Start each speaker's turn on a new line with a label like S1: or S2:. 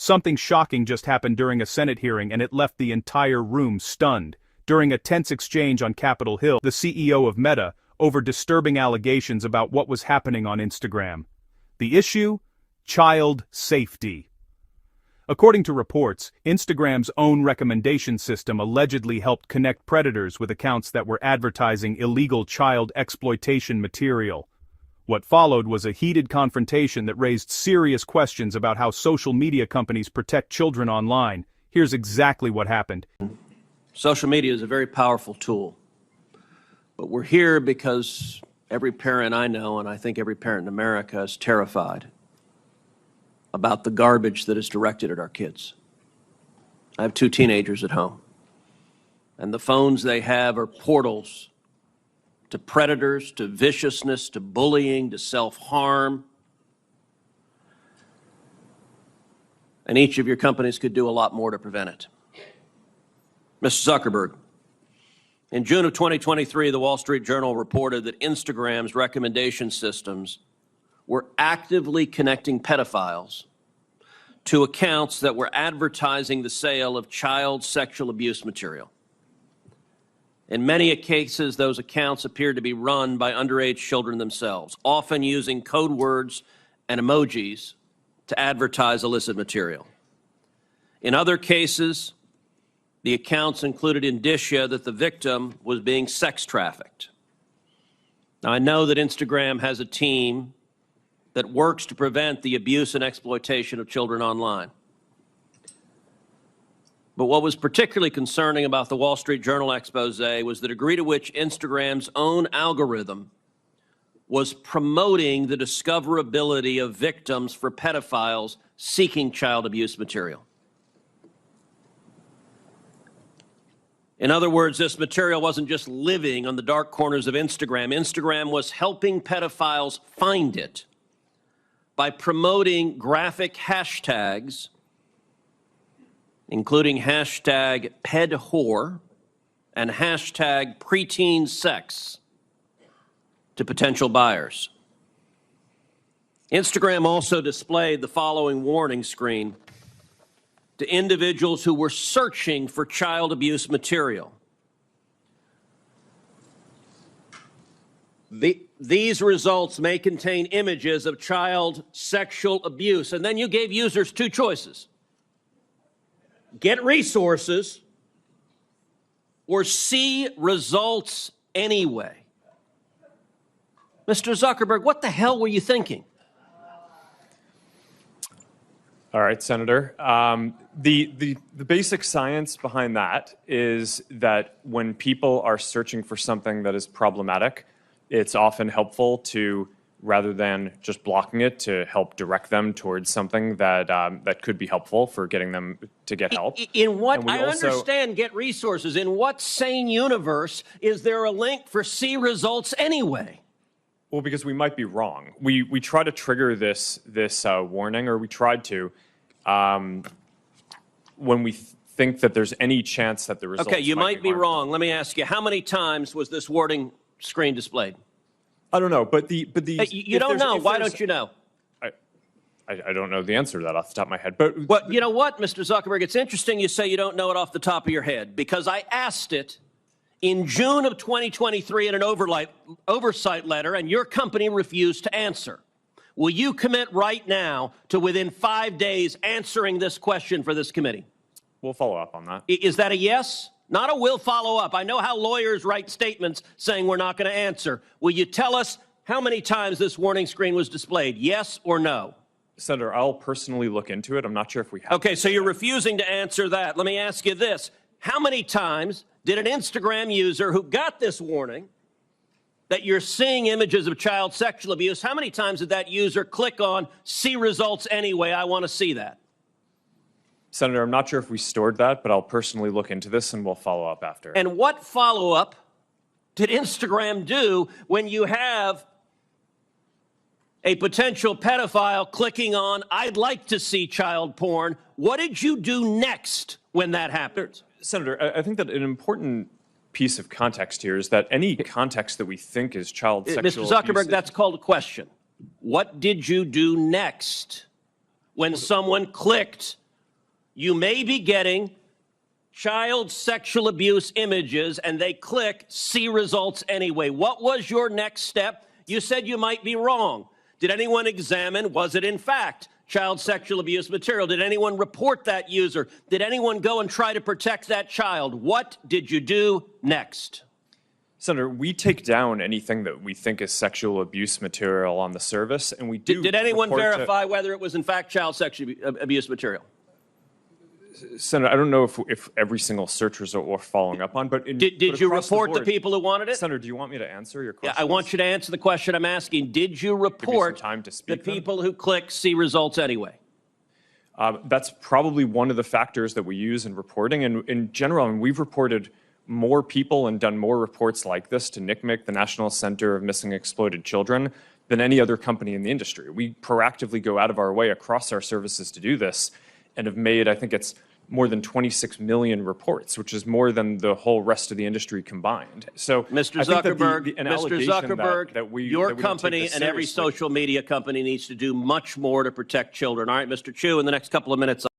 S1: Something shocking just happened during a Senate hearing and it left the entire room stunned. During a tense exchange on Capitol Hill, the CEO of Meta, over disturbing allegations about what was happening on Instagram. The issue? Child safety. According to reports, Instagram's own recommendation system allegedly helped connect predators with accounts that were advertising illegal child exploitation material. What followed was a heated confrontation that raised serious questions about how social media companies protect children online. Here's exactly what happened.
S2: Social media is a very powerful tool, but we're here because every parent I know, and I think every parent in America, is terrified about the garbage that is directed at our kids. I have 2 teenagers at home, and the phones they have are portals to predators, to viciousness, to bullying, to self-harm. And each of your companies could do a lot more to prevent it. Mr. Zuckerberg, in June of 2023, the Wall Street Journal reported that Instagram's recommendation systems were actively connecting pedophiles to accounts that were advertising the sale of child sexual abuse material. In many cases, those accounts appeared to be run by underage children themselves, often using code words and emojis to advertise illicit material. In other cases, the accounts included indicia that the victim was being sex trafficked. Now, I know that Instagram has a team that works to prevent the abuse and exploitation of children online. But what was particularly concerning about the Wall Street Journal expose was the degree to which Instagram's own algorithm was promoting the discoverability of victims for pedophiles seeking child abuse material. In other words, this material wasn't just living on the dark corners of Instagram. Instagram was helping pedophiles find it by promoting graphic hashtags, including hashtag pedwhore and hashtag preteen sex, to potential buyers. Instagram also displayed the following warning screen to individuals who were searching for child abuse material. These results may contain images of child sexual abuse. And then you gave users 2 choices. Get resources or see results anyway. Mr. Zuckerberg, what the hell were you thinking?
S3: All right, Senator. The basic science behind that is that when people are searching for something that is problematic, it's often helpful to, rather than just blocking it, to help direct them towards something that that could be helpful for getting them to get help.
S2: In what, I understand get resources. In what sane universe is there a link for see results anyway?
S3: Well, because we might be wrong. We try to trigger this warning, or we tried to, when we think that there's any chance that the results.
S2: Okay, you might be
S3: harmful.
S2: wrong. Let me ask you, how many times was this warning screen displayed?
S3: I don't know, but the
S2: you don't know. Why don't you know?
S3: I don't know the answer to that off the top of my head. But
S2: well, you know what, Mr. Zuckerberg? It's interesting you say you don't know it off the top of your head, because I asked it in June of 2023 in an oversight letter, and your company refused to answer. Will you commit right now to, within 5 days, answering this question for this committee?
S3: We'll follow up on that.
S2: Is that a yes? Not a will follow up. I know how lawyers write statements saying we're not going to answer. Will you tell us how many times this warning screen was displayed? Yes or no?
S3: Senator, I'll personally look into it. I'm not sure if we have.
S2: Okay, so you're refusing to answer that. Let me ask you this. How many times did an Instagram user who got this warning that you're seeing images of child sexual abuse, how many times did that user click on see results anyway? I want to see that.
S3: Senator, I'm not sure if we stored that, but I'll personally look into this and we'll follow up after.
S2: And what follow-up did Instagram do when you have a potential pedophile clicking on, I'd like to see child porn? What did you do next when that happened?
S3: Senator, I think that an important piece of context here is that any context that we think is child sexual
S2: Mr. Zuckerberg,
S3: abuse,
S2: that's called a question. What did you do next when someone clicked you may be getting child sexual abuse images, and they click see results anyway. What was your next step? You said you might be wrong. Did anyone examine, was it in fact child sexual abuse material? Did anyone report that user? Did anyone go and try to protect that child? What did you do next?
S3: Senator, we take down anything that we think is sexual abuse material on the service, and we do.
S2: Did anyone
S3: report
S2: verify whether it was in fact child sexual abuse material?
S3: Senator, I don't know if every single search result we're following up on, but
S2: Did you report the people who wanted it?
S3: Senator, do you want me to answer your question?
S2: Yeah, I want you to answer the question I'm asking. Did you report
S3: time to
S2: the
S3: speak, then?
S2: people who click see results anyway?
S3: That's probably one of the factors that we use in reporting. And in general, I mean, we've reported more people and done more reports like this to NCMEC, the National Center of Missing and Exploited Children, than any other company in the industry. We proactively go out of our way across our services to do this and have made, I think it's more than 26 million reports, which is more than the whole rest of the industry combined. So,
S2: Mr.
S3: I think that
S2: Zuckerberg,
S3: an
S2: Mr.
S3: allegation
S2: Zuckerberg,
S3: that we
S2: your
S3: that we don't take
S2: company
S3: this
S2: and every
S3: seriously-
S2: social media company needs to do much more to protect children. All right, Mr. Chu, in the next couple of minutes.